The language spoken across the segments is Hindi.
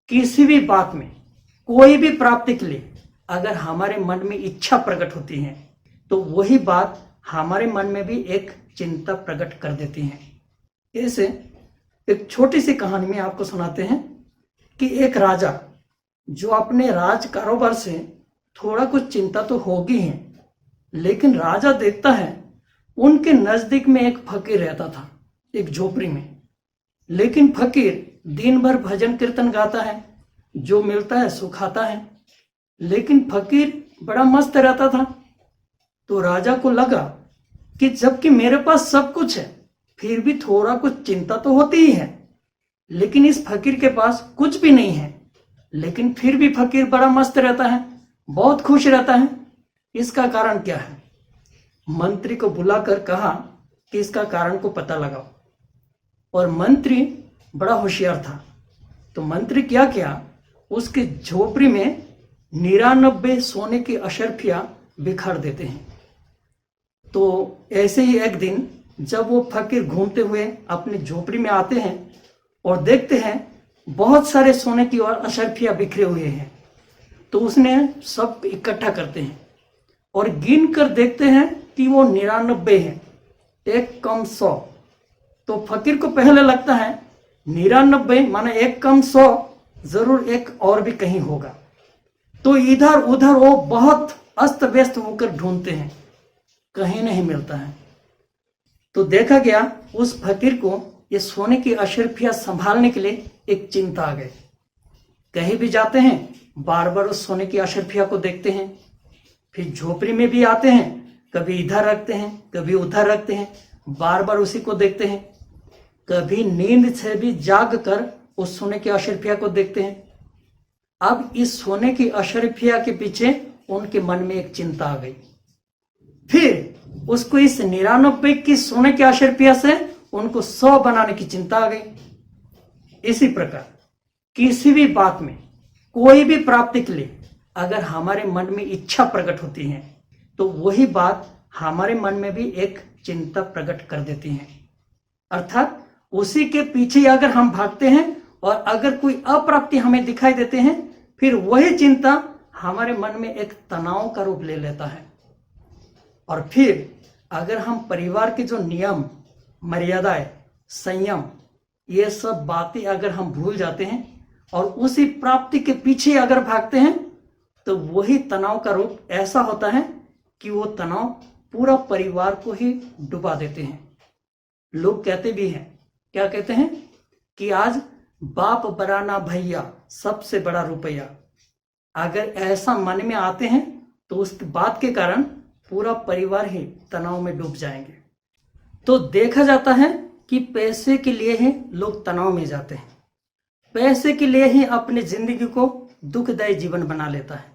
किसी भी बात में, कोई भी प्राप्ति के लिए अगर हमारे मन में इच्छा प्रकट होती है तो वही बात हमारे मन में भी एक चिंता प्रकट कर देती है। ऐसे एक छोटी सी कहानी में आपको सुनाते हैं कि एक राजा जो अपने राज कारोबार से थोड़ा कुछ चिंता तो होगी है, लेकिन राजा देखता है उनके नजदीक में एक फकीर रहता था, एक झोपड़ी में। लेकिन फकीर दिन भर भजन कीर्तन गाता है, जो मिलता है सो खाता है, लेकिन फकीर बड़ा मस्त रहता था। तो राजा को लगा कि जबकि मेरे पास सब कुछ है फिर भी थोड़ा कुछ चिंता तो होती ही है, लेकिन इस फकीर के पास कुछ भी नहीं है, लेकिन फिर भी फकीर बड़ा मस्त रहता है, बहुत खुश रहता है। इसका कारण क्या है? मंत्री को बुलाकर कहा कि इसका कारण को पता लगाओ। और मंत्री बड़ा होशियार था, तो मंत्री क्या किया, उसके झोपड़ी में 99 सोने की अशर्फियां बिखार देते हैं। तो ऐसे ही एक दिन जब वो फकीर घूमते हुए अपनी झोपड़ी में आते हैं और देखते हैं बहुत सारे सोने की और अशर्फियां बिखरे हुए हैं, तो उसने सब इकट्ठा करते हैं और गिन कर देखते हैं कि वो 99 है, एक कम 100। तो फकीर को पहले लगता है 99 माने एक कम 100, जरूर एक और भी कहीं होगा। तो इधर उधर वो बहुत अस्त व्यस्त होकर ढूंढते हैं, कहीं नहीं मिलता है। तो देखा गया उस फकीर को ये सोने की अशर्फियां संभालने के लिए एक चिंता आ गई। कहीं भी जाते हैं बार बार उस सोने की अशर्फियां को देखते हैं, फिर झोपड़ी में भी आते हैं, कभी इधर रखते हैं कभी उधर रखते हैं, बार बार उसी को देखते हैं। कभी नींद से भी जाग कर उस सोने की अशर्फियां को देखते हैं। अब इस सोने की अशर्फियां के पीछे उनके मन में एक चिंता आ गई। फिर उसको इस 99 की सोने की अशर्फियां से उनको 100 बनाने की चिंता आ गई। इसी प्रकार किसी भी बात में, कोई भी प्राप्ति के लिए अगर हमारे मन में इच्छा प्रकट होती है तो वही बात हमारे मन में भी एक चिंता प्रकट कर देती है। अर्थात उसी के पीछे अगर हम भागते हैं और अगर कोई अप्राप्ति हमें दिखाई देते हैं, फिर वही चिंता हमारे मन में एक तनाव का रूप ले लेता है। और फिर अगर हम परिवार के जो नियम, मर्यादाएं, संयम, ये सब बातें अगर हम भूल जाते हैं और उसी प्राप्ति के पीछे अगर भागते हैं, तो वही तनाव का रूप ऐसा होता है कि वो तनाव पूरा परिवार को ही डुबा देते हैं। लोग कहते भी हैं, क्या कहते हैं कि आज बाप बराना भैया सबसे बड़ा रुपया। अगर ऐसा मन में आते हैं तो उस बात के कारण पूरा परिवार ही तनाव में डूब जाएंगे। तो देखा जाता है कि पैसे के लिए ही लोग तनाव में जाते हैं, पैसे के लिए ही अपनी जिंदगी को दुखदायी जीवन बना लेता है,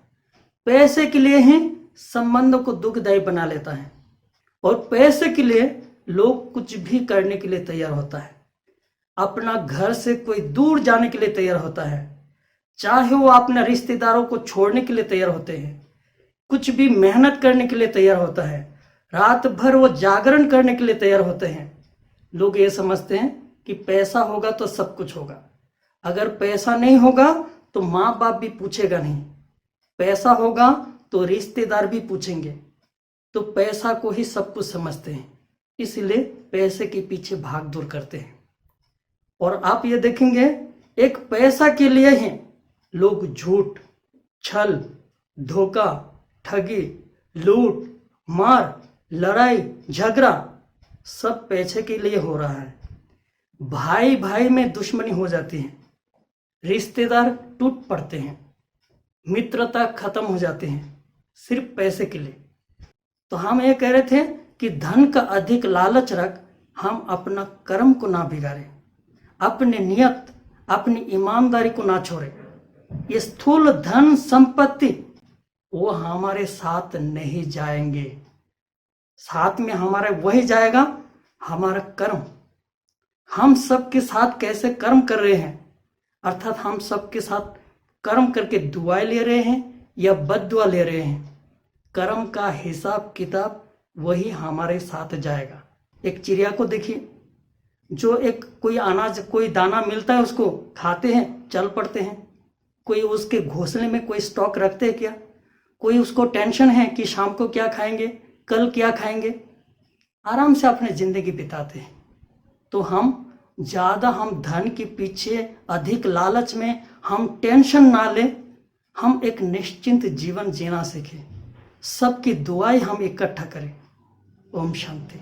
पैसे के लिए ही संबंधों को दुखदायी बना लेता है, और पैसे के लिए लोग कुछ भी करने के लिए तैयार होता है। अपना घर से कोई दूर जाने के लिए तैयार होता है, चाहे वो अपने रिश्तेदारों को छोड़ने के लिए तैयार होते हैं, कुछ भी मेहनत करने के लिए तैयार होता है, रात भर वो जागरण करने के लिए तैयार होते हैं। लोग ये समझते हैं कि पैसा होगा तो सब कुछ होगा, अगर पैसा नहीं होगा तो माँ बाप भी पूछेगा नहीं, पैसा होगा तो रिश्तेदार भी पूछेंगे। तो पैसा को ही सब कुछ समझते हैं, इसलिए पैसे के पीछे भाग दौड़ करते हैं। और आप ये देखेंगे एक पैसा के लिए ही लोग झूठ, छल, धोखा, ठगी, लूट, मार, लड़ाई, झगड़ा सब पैसे के लिए हो रहा है। भाई भाई में दुश्मनी हो जाती है, रिश्तेदार टूट पड़ते हैं, मित्रता खत्म हो जाते हैं सिर्फ पैसे के लिए। तो हम ये कह रहे थे कि धन का अधिक लालच रख हम अपना कर्म को ना बिगाड़े, अपने नियत, अपनी ईमानदारी को ना छोड़े। ये स्थूल धन संपत्ति वो हमारे साथ नहीं जाएंगे, साथ में हमारे वही जाएगा हमारा कर्म। हम सबके साथ कैसे कर्म कर रहे हैं, अर्थात हम सबके साथ कर्म करके दुआएं ले रहे हैं या बद्दुआ ले रहे हैं, कर्म का हिसाब किताब वही हमारे साथ जाएगा। एक चिड़िया को देखिए, जो एक कोई अनाज, कोई दाना मिलता है उसको खाते हैं, चल पड़ते हैं, कोई उसके घोंसले में कोई स्टॉक रखते हैं क्या? कोई उसको टेंशन है कि शाम को क्या खाएंगे, कल क्या खाएंगे? आराम से अपनी जिंदगी बिताते हैं। तो हम धन के पीछे अधिक लालच में हम टेंशन ना ले, हम एक निश्चिंत जीवन जीना सीखें। सबकी दुआएं हम इकट्ठा करें। ओम शांति।